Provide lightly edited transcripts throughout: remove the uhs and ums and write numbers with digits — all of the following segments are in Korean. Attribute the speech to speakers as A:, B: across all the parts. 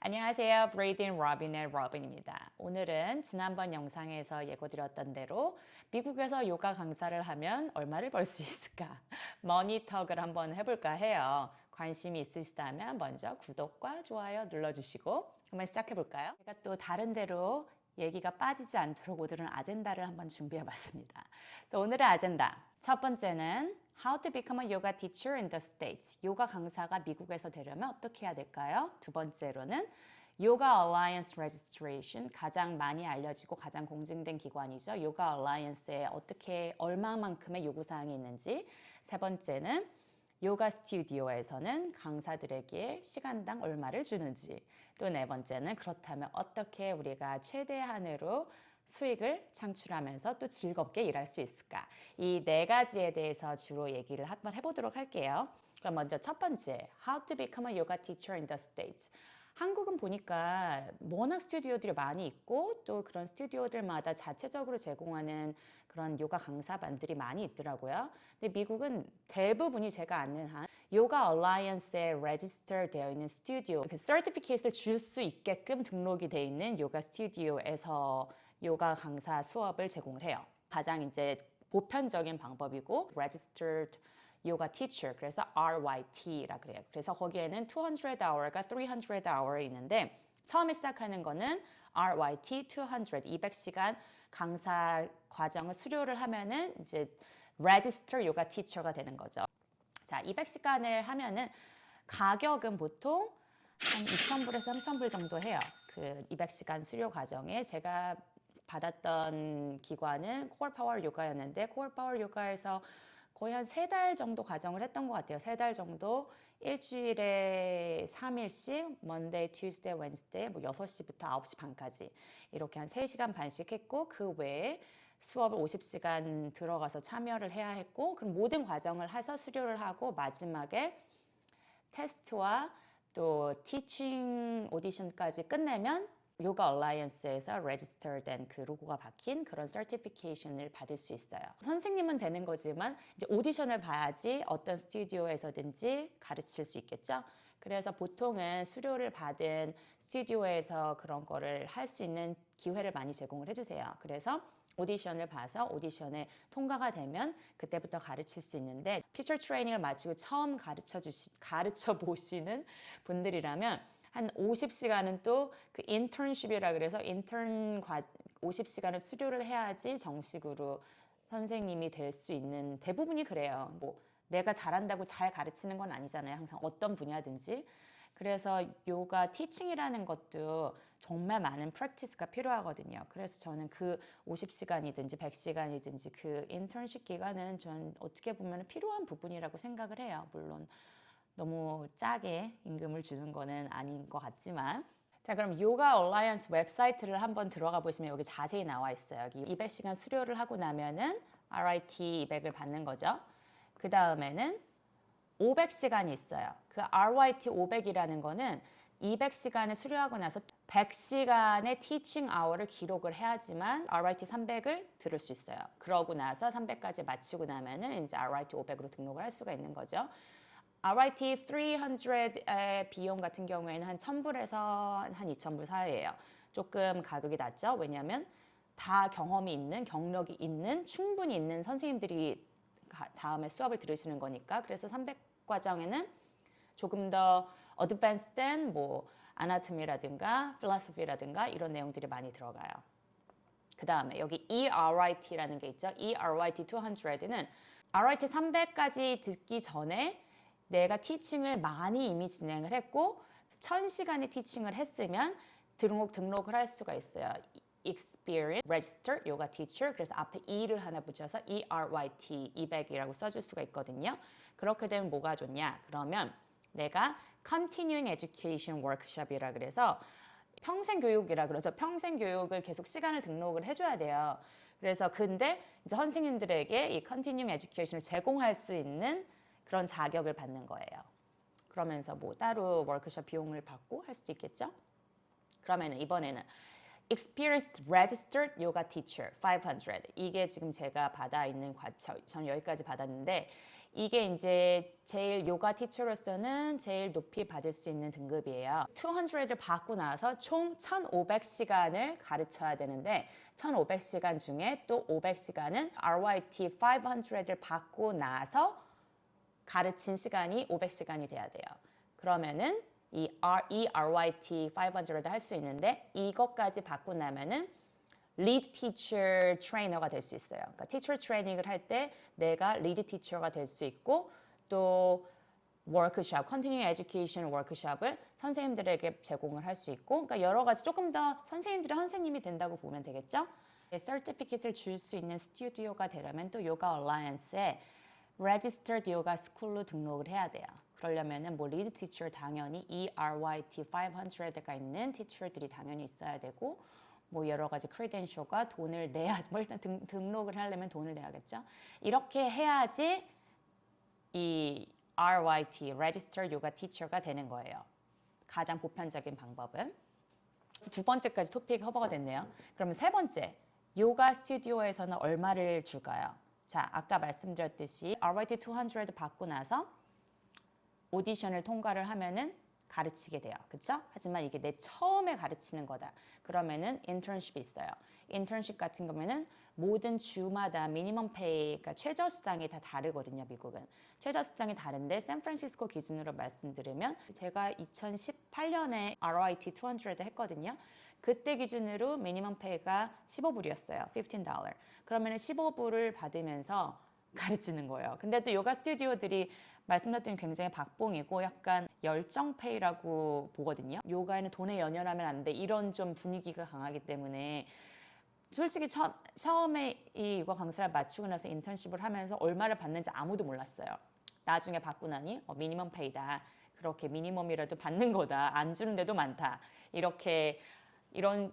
A: 안녕하세요. 브레이든 로빈의 로빈입니다. 오늘은 지난번 영상에서 예고드렸던 대로 미국에서 요가 강사를 하면 얼마를 벌 수 있을까? 머니턱을 한번 해볼까 해요. 관심이 있으시다면 먼저 구독과 좋아요 눌러주시고 한번 시작해볼까요? 제가 또 다른 데로 얘기가 빠지지 않도록 오늘은 아젠다를 한번 준비해봤습니다. 오늘의 아젠다. 첫 번째는 How to become a yoga teacher in the States. 요가 강사가 미국에서 되려면 어떻게 해야 될까요? 두 번째로는 요가 Alliance Registration, 가장 많이 알려지고 가장 공증된 기관이죠. 요가 Alliance에 어떻게 얼마만큼의 요구사항이 있는지. 세 번째는 요가 스튜디오에서는 강사들에게 시간당 얼마를 주는지. 또 네 번째는 그렇다면 어떻게 우리가 최대한으로 수익을 창출하면서 또 즐겁게 일할 수 있을까? 이 네 가지에 대해서 주로 얘기를 한번 해보도록 할게요. 그럼 먼저 첫 번째, How to become a yoga teacher in the States. 한국은 보니까 워낙 스튜디오들이 많이 있고 또 그런 스튜디오들마다 자체적으로 제공하는 그런 요가 강사반들이 많이 있더라고요. 근데 미국은 대부분이 제가 아는 한 요가 얼라이언스에 레지스터 되어 있는 스튜디오, 그 서티피케이트를 줄 수 있게끔 등록이 되어 있는 요가 스튜디오에서 요가 강사 수업을 제공을 해요. 가장 이제 보편적인 방법이고 registered 요가 teacher, 그래서 RYT라 그래요. 그래서 거기에는 200hour과 300hour 있는데 처음에 시작하는 거는 RYT 200시간 강사 과정을 수료를 하면은 이제 register 요가 teacher가 되는 거죠. 자, 200시간을 하면은 가격은 보통 한 2,000불에서 3,000불 정도 해요. 그 200시간 수료 과정에 제가 받았던 기관은 코어 파워 요가였는데 코어 파워 요가에서 거의 한 3달 정도 과정을 했던 것 같아요. 3달 정도 일주일에 3일씩 먼데이, 튜스데이, 웬스데이 뭐 6시부터 9시 반까지 이렇게 한 3시간 반씩 했고 그 외에 수업을 50시간 들어가서 참여를 해야 했고 그럼 모든 과정을 해서 수료를 하고 마지막에 테스트와 또 티칭 오디션까지 끝내면 요가 얼라이언스에서 레지스터된 그 로고가 박힌 그런 서티피케이션을 받을 수 있어요. 선생님은 되는 거지만 이제 오디션을 봐야지 어떤 스튜디오에서든지 가르칠 수 있겠죠. 그래서 보통은 수료를 받은 스튜디오에서 그런 거를 할 수 있는 기회를 많이 제공을 해주세요. 그래서 오디션을 봐서 오디션에 통과가 되면 그때부터 가르칠 수 있는데 티처 트레이닝을 마치고 처음 가르쳐 보시는 분들이라면 한 50시간은 또 그 인턴십이라 그래서 50시간을 수료를 해야지 정식으로 선생님이 될 수 있는, 대부분이 그래요. 뭐 내가 잘한다고 잘 가르치는 건 아니잖아요. 항상 어떤 분야든지. 그래서 요가 티칭이라는 것도 정말 많은 프랙티스가 필요하거든요. 그래서 저는 그 50시간이든지 100시간이든지 그 인턴십 기간은 전 어떻게 보면 필요한 부분이라고 생각을 해요. 물론 너무 짜게 임금을 주는 거는 아닌 것 같지만. 자, 그럼 요가 얼라이언스 웹사이트를 한번 들어가 보시면 여기 자세히 나와 있어요. 여기 200시간 수료를 하고 나면은 RIT 200을 받는 거죠. 그 다음에는 500시간이 있어요. 그 RYT 500이라는 거는 200시간을 수료하고 나서 100시간의 티칭 아워를 기록을 해야지만 RYT 300을 들을 수 있어요. 그러고 나서 300까지 마치고 나면은 이제 RYT 500으로 등록을 할 수가 있는 거죠. RYT 300의 비용 같은 경우에는 한 1,000불에서 한 2,000불 사이예요. 조금 가격이 낮죠. 왜냐하면 다 경험이 있는, 경력이 있는, 충분히 있는 선생님들이 다음에 수업을 들으시는 거니까. 그래서 300과정에는 조금 더 어드밴스된 뭐 아나토미라든가 필로소피라든가 이런 내용들이 많이 들어가요. 그 다음에 여기 ERYT라는 게 있죠. ERYT 200는 RYT 300까지 듣기 전에 내가 티칭을 많이 이미 진행을 했고 1,000시간의 티칭을 했으면 등록을 할 수가 있어요. Experience, Register, Yoga Teacher. 그래서 앞에 E를 하나 붙여서 ERYT 200이라고 써줄 수가 있거든요. 그렇게 되면 뭐가 좋냐? 그러면 내가 Continuing Education Workshop이라 그래서 평생교육이라 그래서 평생교육을 계속 시간을 등록을 해줘야 돼요. 그래서 근데 이제 선생님들에게 이 Continuing Education을 제공할 수 있는 그런 자격을 받는 거예요. 그러면서 뭐 따로 워크숍 비용을 받고 할 수도 있겠죠? 그러면 이번에는 Experienced Registered Yoga Teacher 500. 이게 지금 제가 받아 있는 전 여기까지 받았는데 이게 이제 제일 요가 티처로서는 제일 높이 받을 수 있는 등급이에요. 200을 받고 나서 총 1,500시간을 가르쳐야 되는데 1,500시간 중에 또 500시간은 RYT 500을 받고 나서 가르친 시간이 500시간이 돼야 돼요. 그러면은 이 RYT 500을 할 수 있는데 이것까지 받고 나면은 리드 티처 트레이너가 될 수 있어요. 그러니까 티처 트레이닝을 할 때 내가 리드 티처가 될 수 있고 또 워크숍, 컨티뉴 에듀케이션 워크숍을 선생님들에게 제공을 할 수 있고 그러니까 여러 가지 조금 더 선생님들의 선생님이 된다고 보면 되겠죠? 서티피킷을 줄 수 있는 스튜디오가 되려면 또 요가 얼라이언스에 Registered Yoga School로 등록을 해야 돼요. 그러려면은 뭐 리드 티처 당연히 ERYT 500가 있는 티처들이 당연히 있어야 되고 뭐 여러 가지 크리덴셜과 돈을 내야지 뭐 일단 등록을 하려면 돈을 내야겠죠. 이렇게 해야지 이 RYT Registered Yoga Teacher가 되는 거예요. 가장 보편적인 방법은. 두 번째까지 토픽 커버가 됐네요. 그러면 세 번째, 요가 스튜디오에서는 얼마를 줄까요? 자, 아까 말씀드렸듯이 RYT 200 받고 나서 오디션을 통과를 하면은 가르치게 돼요. 그쵸? 하지만 이게 내 처음에 가르치는 거다. 그러면은 인턴십이 있어요. 인턴십 같은 거면은 모든 주마다 미니멈 페이가 최저 수당이 다 다르거든요, 미국은. 최저 수당이 다른데 샌프란시스코 기준으로 말씀드리면 제가 2018년에 RYT 200 했거든요. 그때 기준으로 미니멈 페이가 15불이었어요. $15. 그러면은 15불을 받으면서 가르치는 거예요. 근데 또 요가 스튜디오들이 말씀드렸더니 굉장히 박봉이고 약간 열정페이라고 보거든요. 요가에는 돈에 연연하면 안 돼. 이런 좀 분위기가 강하기 때문에 솔직히 처음에 이 요가 강사를 마치고 나서 인턴십을 하면서 얼마를 받는지 아무도 몰랐어요. 나중에 받고 나니 미니멈 페이다. 그렇게 미니멈이라도 받는 거다. 안 주는 데도 많다. 이렇게 이런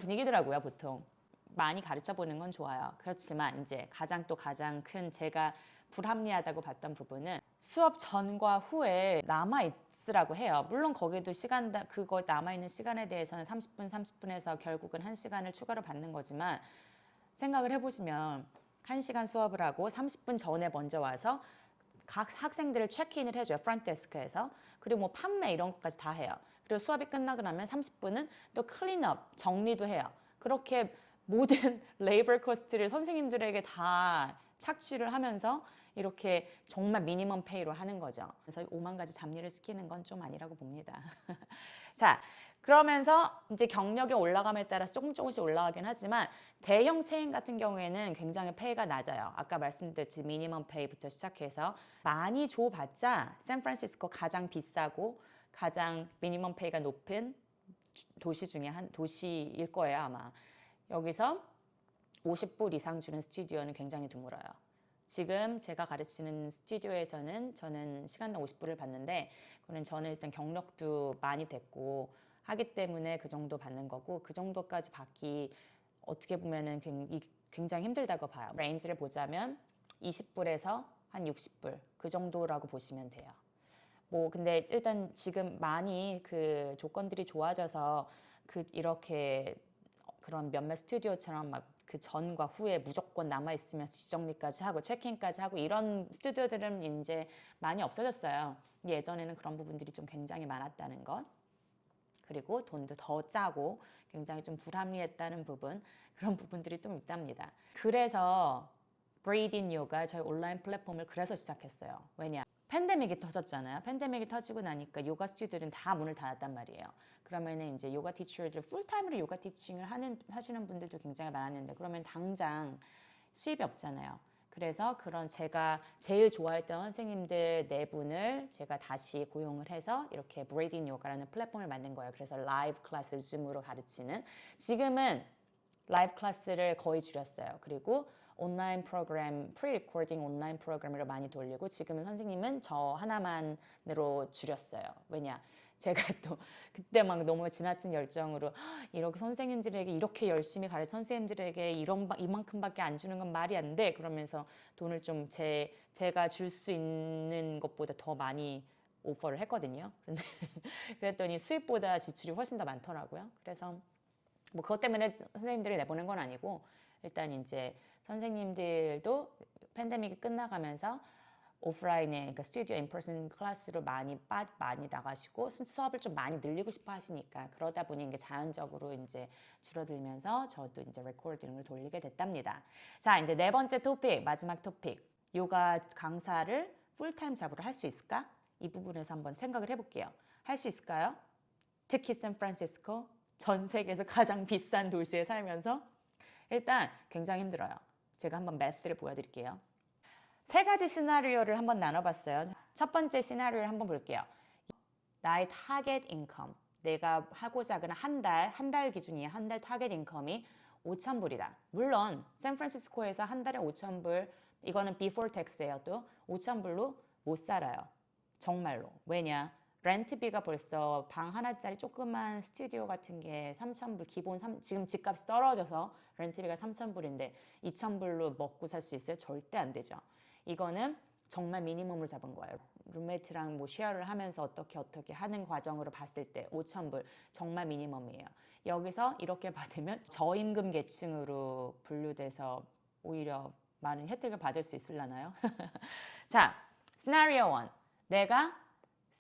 A: 분위기더라고요, 보통. 많이 가르쳐 보는 건 좋아요. 그렇지만 이제 가장 큰 제가 불합리하다고 봤던 부분은 수업 전과 후에 남아 있으라고 해요. 물론 거기도 그거 남아 있는 시간에 대해서는 30분에서 결국은 1시간을 추가로 받는 거지만 생각을 해보시면 1시간 수업을 하고 30분 전에 먼저 와서 각 학생들을 체크인을 해줘요. 프런트데스크에서. 그리고 뭐 판매 이런 것까지 다 해요. 그리고 수업이 끝나고 나면 30분은 또 클린업, 정리도 해요. 그렇게 모든 레이버 코스트를 선생님들에게 다 착취를 하면서 이렇게 정말 미니멈 페이로 하는 거죠. 그래서 5만 가지 잡일을 시키는 건 좀 아니라고 봅니다. 자, 그러면서 이제 경력이 올라감에 따라서 조금씩 올라가긴 하지만 대형 체인 같은 경우에는 굉장히 페이가 낮아요. 아까 말씀드렸지 미니멈 페이부터 시작해서 많이 줘봤자 샌프란시스코 가장 비싸고 가장 미니멈 페이가 높은 도시 중에 한 도시일 거예요, 아마. 여기서 50불 이상 주는 스튜디오는 굉장히 드물어요. 지금 제가 가르치는 스튜디오에서는 저는 시간당 50불을 받는데 그는 저는 일단 경력도 많이 됐고 하기 때문에 그 정도 받는 거고 그 정도까지 받기 어떻게 보면은 굉장히 힘들다고 봐요. 레인지를 보자면 20불에서 한 60불 그 정도라고 보시면 돼요. 뭐 근데 일단 지금 많이 그 조건들이 좋아져서 이렇게 그런 몇몇 스튜디오처럼 막 그 전과 후에 무조건 남아 있으면서 지정리까지 하고 체크인까지 하고 이런 스튜디오들은 이제 많이 없어졌어요. 예전에는 그런 부분들이 좀 굉장히 많았다는 것. 그리고 돈도 더 짜고 굉장히 좀 불합리했다는 부분 그런 부분들이 좀 있답니다. 그래서 Breathe in Yoga 저희 온라인 플랫폼을 그래서 시작했어요. 왜냐? 팬데믹이 터졌잖아요. 팬데믹이 터지고 나니까 요가 스튜디오들은 다 문을 닫았단 말이에요. 그러면은 이제 요가 티처를 풀타임으로 요가 티칭을 하시는 분들도 굉장히 많았는데 그러면 당장 수입이 없잖아요. 그래서 그런 제가 제일 좋아했던 선생님들 네 분을 제가 다시 고용을 해서 이렇게 브레이딩 요가라는 플랫폼을 만든 거예요. 그래서 라이브 클래스를 줌으로 가르치는 지금은 라이브 클래스를 거의 줄였어요. 그리고 온라인 프로그램, 프리-리코딩 온라인 프로그램으로 많이 돌리고 지금은 선생님은 저 하나만으로 줄였어요. 왜냐? 제가 또 그때 막 너무 지나친 열정으로 이렇게 선생님들에게 이렇게 열심히 가르쳐 선생님들에게 이만큼밖에 안 주는 건 말이 안 돼. 그러면서 돈을 좀 제가 줄 수 있는 것보다 더 많이 오퍼를 했거든요. 근데 그랬더니 수입보다 지출이 훨씬 더 많더라고요. 그래서 뭐 그것 때문에 선생님들을 내보낸 건 아니고 일단 이제 선생님들도 팬데믹이 끝나가면서 오프라인에 그러니까 스튜디오 인퍼슨 클래스로 많이 나가시고 수업을 좀 많이 늘리고 싶어 하시니까 그러다 보니 이게 자연적으로 이제 줄어들면서 저도 이제 레코딩을 돌리게 됐답니다. 자, 이제 네 번째 토픽, 마지막 토픽. 요가 강사를 풀타임 잡으로 할 수 있을까? 이 부분에서 한번 생각을 해볼게요. 할 수 있을까요? 특히 샌프란시스코, 전 세계에서 가장 비싼 도시에 살면서 일단 굉장히 힘들어요. 제가 한번 매스를 보여드릴게요. 세 가지 시나리오를 한번 나눠봤어요. 첫 번째 시나리오를 한번 볼게요. 나의 타겟 인컴, 내가 하고자 하는 한 달 기준이에요. 한 달 타겟 인컴이 5,000불이다. 물론 샌프란시스코에서 한 달에 5,000불, 이거는 before tax예요. 또 5,000불로 못 살아요. 정말로. 왜냐? 렌트비가 벌써 방 하나짜리 조그만 스튜디오 같은 게 3,000불 기본 지금 집값이 떨어져서 렌트비가 3,000불인데 2,000불로 먹고 살 수 있어요? 절대 안 되죠. 이거는 정말 미니멈으로 잡은 거예요. 룸메이트랑 뭐 쉐어를 하면서 어떻게 하는 과정으로 봤을 때 5,000불 정말 미니멈이에요. 여기서 이렇게 받으면 저임금 계층으로 분류돼서 오히려 많은 혜택을 받을 수 있으려나요? 자, 시나리오 1. 내가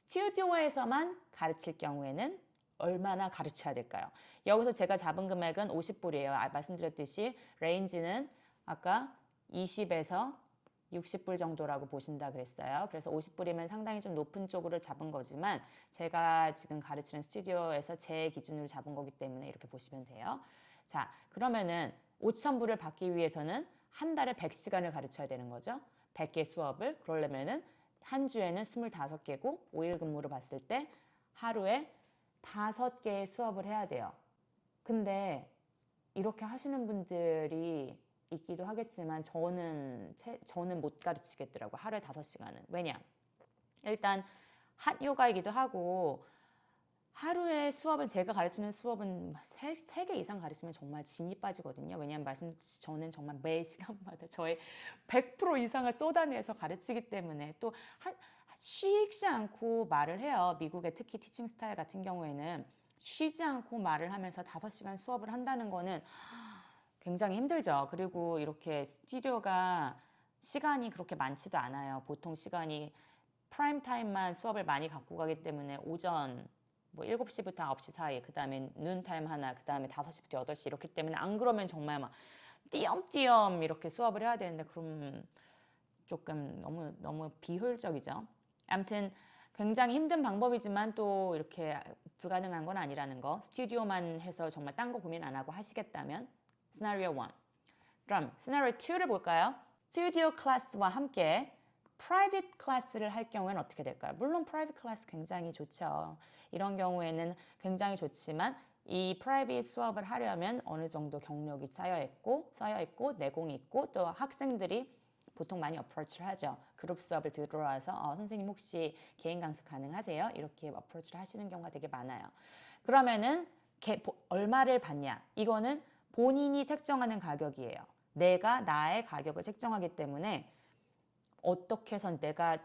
A: 스튜디오에서만 가르칠 경우에는 얼마나 가르쳐야 될까요? 여기서 제가 잡은 금액은 50불이에요. 말씀드렸듯이 레인지는 아까 20에서 60불 정도라고 보신다 그랬어요. 그래서 50불이면 상당히 좀 높은 쪽으로 잡은 거지만 제가 지금 가르치는 스튜디오에서 제 기준으로 잡은 거기 때문에 이렇게 보시면 돼요. 자, 그러면은 5,000불을 받기 위해서는 한 달에 100시간을 가르쳐야 되는 거죠. 100개 수업을. 그러려면은 한 주에는 25개고 5일 근무로 봤을 때 하루에 5개의 수업을 해야 돼요. 근데 이렇게 하시는 분들이 있기도 하겠지만 저는 못 가르치겠더라고요. 하루에 5시간은. 왜냐? 일단 핫 요가이기도 하고 하루에 수업은 제가 가르치는 수업은 3개 이상 가르치면 정말 진이 빠지거든요. 왜냐하면 저는 정말 매 시간마다 저의 100% 이상을 쏟아내서 가르치기 때문에 또 쉬지 않고 말을 해요. 미국의 특히 티칭 스타일 같은 경우에는 쉬지 않고 말을 하면서 5시간 수업을 한다는 거는 굉장히 힘들죠. 그리고 이렇게 스튜디오가 시간이 그렇게 많지도 않아요. 보통 시간이 프라임 타임만 수업을 많이 갖고 가기 때문에 오전 뭐 7시부터 9시 사이, 그 다음에 눈타임 하나, 그 다음에 5시부터 8시 이렇기 때문에 안 그러면 정말 막 띄엄띄엄 이렇게 수업을 해야 되는데 그럼 조금 너무 비효율적이죠. 아무튼 굉장히 힘든 방법이지만 또 이렇게 불가능한 건 아니라는 거. 스튜디오만 해서 정말 딴 거 고민 안 하고 하시겠다면 시나리오 1. 그럼 시나리오 2를 볼까요? 스튜디오 클래스와 함께 프라이빗 클래스를 할 경우에는 어떻게 될까요? 물론 프라이빗 클래스 굉장히 좋죠. 이런 경우에는 굉장히 좋지만 이 프라이빗 수업을 하려면 어느 정도 경력이 쌓여 있고 내공이 있고 또 학생들이 보통 많이 어프로치를 하죠. 그룹 수업을 들어와서 선생님 혹시 개인 강습 가능하세요? 이렇게 어프로치를 하시는 경우가 되게 많아요. 그러면은 얼마를 받냐? 이거는 본인이 책정하는 가격이에요. 내가 나의 가격을 책정하기 때문에 어떻게 해서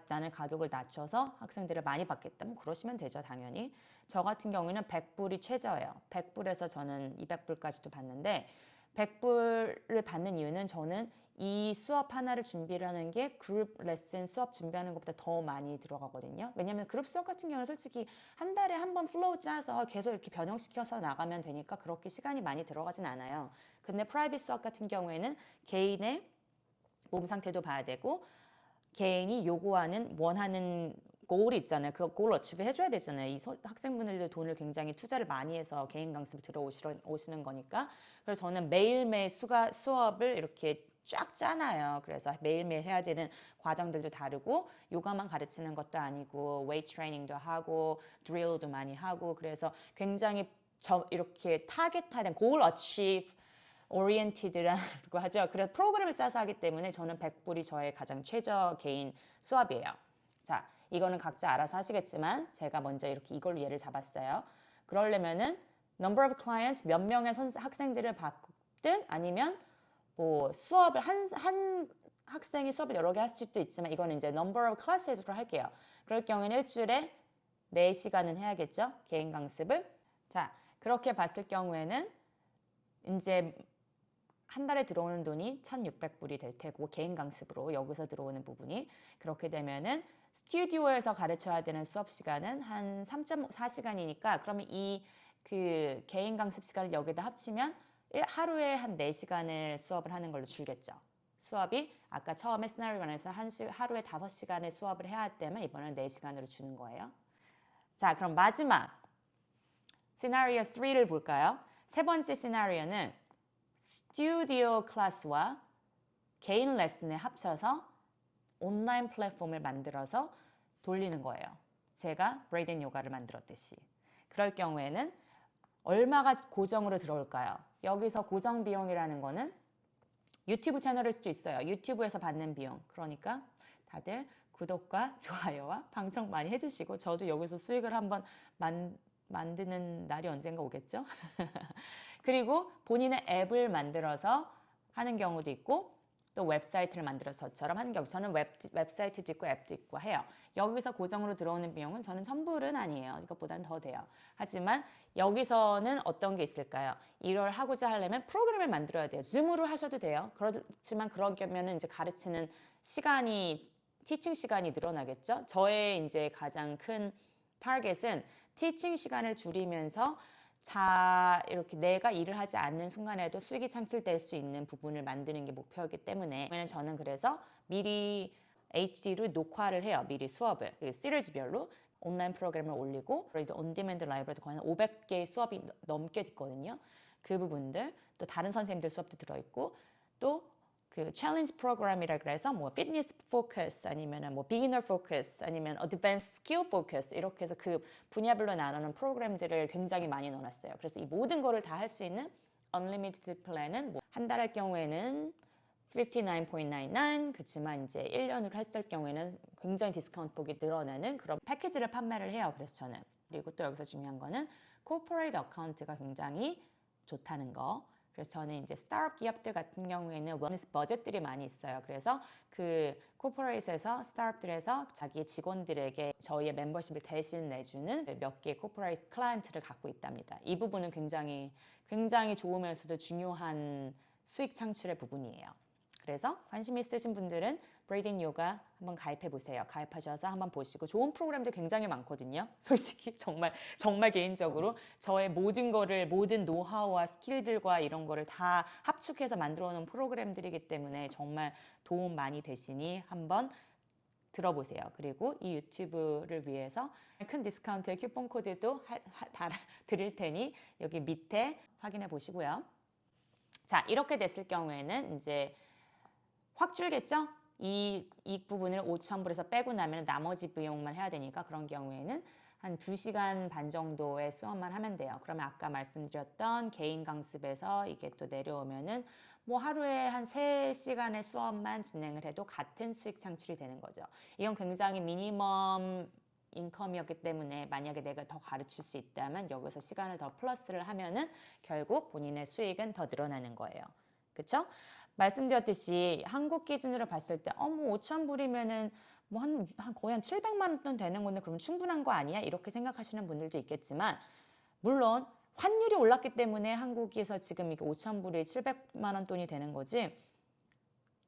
A: 나는 가격을 낮춰서 학생들을 많이 받겠다면 그러시면 되죠, 당연히. 저 같은 경우에는 100불이 최저예요. 100불에서 저는 200불까지도 받는데 100불을 받는 이유는 저는 이 수업 하나를 준비를 하는 게 그룹 레슨 수업 준비하는 것보다 더 많이 들어가거든요. 왜냐면 그룹 수업 같은 경우는 솔직히 한 달에 한 번 플로우 짜서 계속 이렇게 변형시켜서 나가면 되니까 그렇게 시간이 많이 들어가진 않아요. 근데 프라이빗 수업 같은 경우에는 개인의 몸 상태도 봐야 되고 개인이 요구하는 원하는 골이 있잖아요. 그 골을 어치브 해줘야 되잖아요. 이 학생분들도 돈을 굉장히 투자를 많이 해서 개인 강습을 들어오시는 거니까. 그래서 저는 매일매일 수업을 이렇게 쫙 짜놔요. 그래서 매일매일 해야 되는 과정들도 다르고 요가만 가르치는 것도 아니고 웨이트 트레이닝도 하고 드릴도 많이 하고 그래서 굉장히 이렇게 타겟화된 골 어치브 오리엔티드라고 하죠. 그래서 프로그램을 짜서 하기 때문에 저는 100불이 저의 가장 최저 개인 수업이에요. 자, 이거는 각자 알아서 하시겠지만 제가 먼저 이렇게 이걸로 예를 잡았어요. 그러려면은 number of clients 몇 명의 학생들을 받든 아니면 뭐 수업을 한 학생이 수업을 여러 개 할 수도 있지만 이거는 이제 number of classes로 할게요. 그럴 경우에는 일주일에 4시간은 해야겠죠. 개인 강습을. 자, 그렇게 봤을 경우에는 이제 한 달에 들어오는 돈이 1,600불이 될 테고 개인 강습으로 여기서 들어오는 부분이 그렇게 되면은 스튜디오에서 가르쳐야 되는 수업 시간은 한 3.4시간이니까 그러면 이 그 개인 강습 시간을 여기다 합치면 하루에 한 4시간을 수업을 하는 걸로 줄겠죠. 수업이 아까 처음에 시나리오관에서 하루에 5시간의 수업을 해야 되면 이번에는 4시간으로 주는 거예요. 자, 그럼 마지막 시나리오 3를 볼까요? 세 번째 시나리오는 스튜디오 클래스와 개인 레슨에 합쳐서 온라인 플랫폼을 만들어서 돌리는 거예요. 제가 브레이든 요가를 만들었듯이. 그럴 경우에는 얼마가 고정으로 들어올까요? 여기서 고정 비용이라는 거는 유튜브 채널일 수도 있어요. 유튜브에서 받는 비용. 그러니까 다들 구독과 좋아요와 방청 많이 해주시고 저도 여기서 수익을 한번 만드는 날이 언젠가 오겠죠? 그리고 본인의 앱을 만들어서 하는 경우도 있고 또 웹사이트를 만들어서 저처럼 하는 경우 저는 웹사이트도 있고 앱도 있고 해요. 여기서 고정으로 들어오는 비용은 저는 1,000불은 아니에요. 이것보다는 더 돼요. 하지만 여기서는 어떤 게 있을까요? 이걸 하고자 하려면 프로그램을 만들어야 돼요. 줌으로 하셔도 돼요. 그렇지만 그러면은 이제 가르치는 시간이 티칭 시간이 늘어나겠죠. 저의 이제 가장 큰 타겟은 티칭 시간을 줄이면서 이렇게 내가 일을 하지 않는 순간에도 수익이 창출될 수 있는 부분을 만드는 게 목표이기 때문에 저는 그래서 미리 HD로 녹화를 해요. 미리 수업을 시리즈별로 온라인 프로그램을 올리고 그래도 온디맨드 라이브러리도 거의 한 500개의 수업이 넘게 있거든요. 그 부분들 또 다른 선생님들 수업도 들어있고 또 그 챌린지 프로그램이라 그래서 뭐 피트니스 포커스 아니면은 뭐 비기너 포커스 아니면 어드밴스 스킬 포커스 이렇게 해서 그 분야별로 나누는 프로그램들을 굉장히 많이 넣어놨어요. 그래서 이 모든 거를 다 할 수 있는 언리미티드 플랜은 한 달 할 경우에는 59.99 그렇지만 이제 1년으로 했을 경우에는 굉장히 디스카운트 폭이 늘어나는 그런 패키지를 판매를 해요. 그래서 저는 그리고 또 여기서 중요한 거는 코퍼레이트 어카운트가 굉장히 좋다는 거. 그래서 저는 이제 스타트업 기업들 같은 경우에는 웰니스 버젯들이 많이 있어요. 그래서 그 코퍼레이트에서 스타트업들에서 자기 직원들에게 저희의 멤버십을 대신 내주는 몇 개의 코퍼레이트 클라이언트를 갖고 있답니다. 이 부분은 굉장히 좋으면서도 중요한 수익 창출의 부분이에요. 그래서 관심 있으신 분들은 브레이든 요가 한번 가입해 보세요. 가입하셔서 한번 보시고 좋은 프로그램도 굉장히 많거든요. 솔직히 정말 개인적으로 저의 모든 노하우와 스킬들과 이런 거를 다 합축해서 만들어 놓은 프로그램들이기 때문에 정말 도움 많이 되시니 한번 들어보세요. 그리고 이 유튜브를 위해서 큰 디스카운트의 쿠폰 코드도 드릴 테니 여기 밑에 확인해 보시고요. 자, 이렇게 됐을 경우에는 이제 확 줄겠죠? 이 부분을 5,000불에서 빼고 나면 나머지 비용만 해야 되니까 그런 경우에는 한 2시간 반 정도의 수업만 하면 돼요. 그러면 아까 말씀드렸던 개인 강습에서 이게 또 내려오면은 뭐 하루에 한 3시간의 수업만 진행을 해도 같은 수익 창출이 되는 거죠. 이건 굉장히 미니멈 인컴이었기 때문에 만약에 내가 더 가르칠 수 있다면 여기서 시간을 더 플러스를 하면은 결국 본인의 수익은 더 늘어나는 거예요. 그렇죠? 말씀드렸듯이 한국 기준으로 봤을 때 뭐 5,000불이면은 뭐 거의 한 700만 원 되는 건데 그러면 충분한 거 아니야? 이렇게 생각하시는 분들도 있겠지만 물론 환율이 올랐기 때문에 한국에서 지금 이게 5,000불이 700만 원 돈이 되는 거지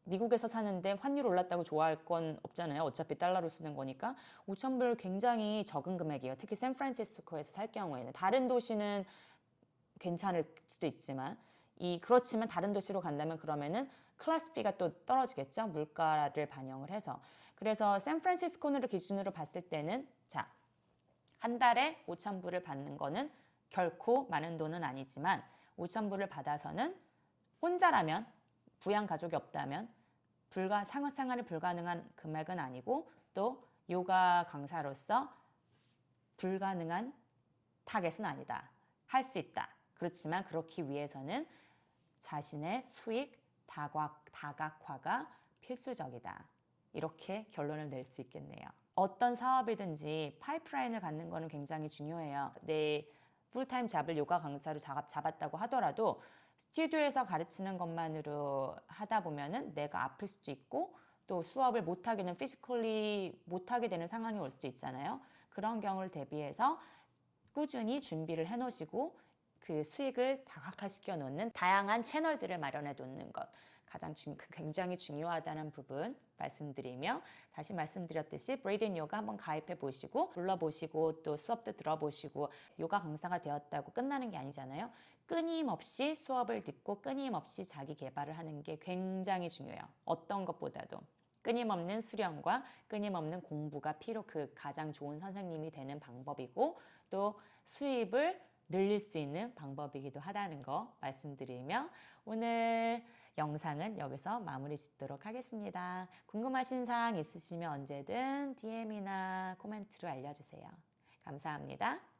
A: 미국에서 사는데 환율 올랐다고 좋아할 건 없잖아요. 어차피 달러로 쓰는 거니까 5,000불 굉장히 적은 금액이에요. 특히 샌프란시스코에서 살 경우에는 다른 도시는 괜찮을 수도 있지만 그렇지만 다른 도시로 간다면 그러면은 클래스비가 또 떨어지겠죠. 물가를 반영을 해서. 그래서 샌프란시스코를 기준으로 봤을 때는 자, 한 달에 5,000불을 받는 거는 결코 많은 돈은 아니지만 5,000불을 받아서는 혼자라면 부양 가족이 없다면 생활이 불가능한 금액은 아니고 또 요가 강사로서 불가능한 타겟은 아니다. 할 수 있다. 그렇지만 그렇기 위해서는 자신의 수익 다각화가 필수적이다. 이렇게 결론을 낼 수 있겠네요. 어떤 사업이든지 파이프라인을 갖는 거는 굉장히 중요해요. 내 풀타임 잡을 요가 강사로 잡았다고 하더라도 스튜디오에서 가르치는 것만으로 하다 보면은 내가 아플 수도 있고 또 수업을 못하게는 피지컬리 못하게 되는 상황이 올 수도 있잖아요. 그런 경우를 대비해서 꾸준히 준비를 해 놓으시고 그 수익을 다각화시켜 놓는 다양한 채널들을 마련해 놓는 것. 굉장히 중요하다는 부분 말씀드리며 다시 말씀드렸듯이 브레이든 요가 한번 가입해 보시고 불러보시고 또 수업도 들어보시고 요가 강사가 되었다고 끝나는 게 아니잖아요. 끊임없이 수업을 듣고 끊임없이 자기 개발을 하는 게 굉장히 중요해요. 어떤 것보다도. 끊임없는 수련과 끊임없는 공부가 그 가장 좋은 선생님이 되는 방법이고 또 수입을 늘릴 수 있는 방법이기도 하다는 거 말씀드리며 오늘 영상은 여기서 마무리 짓도록 하겠습니다. 궁금하신 사항 있으시면 언제든 DM이나 코멘트로 알려주세요. 감사합니다.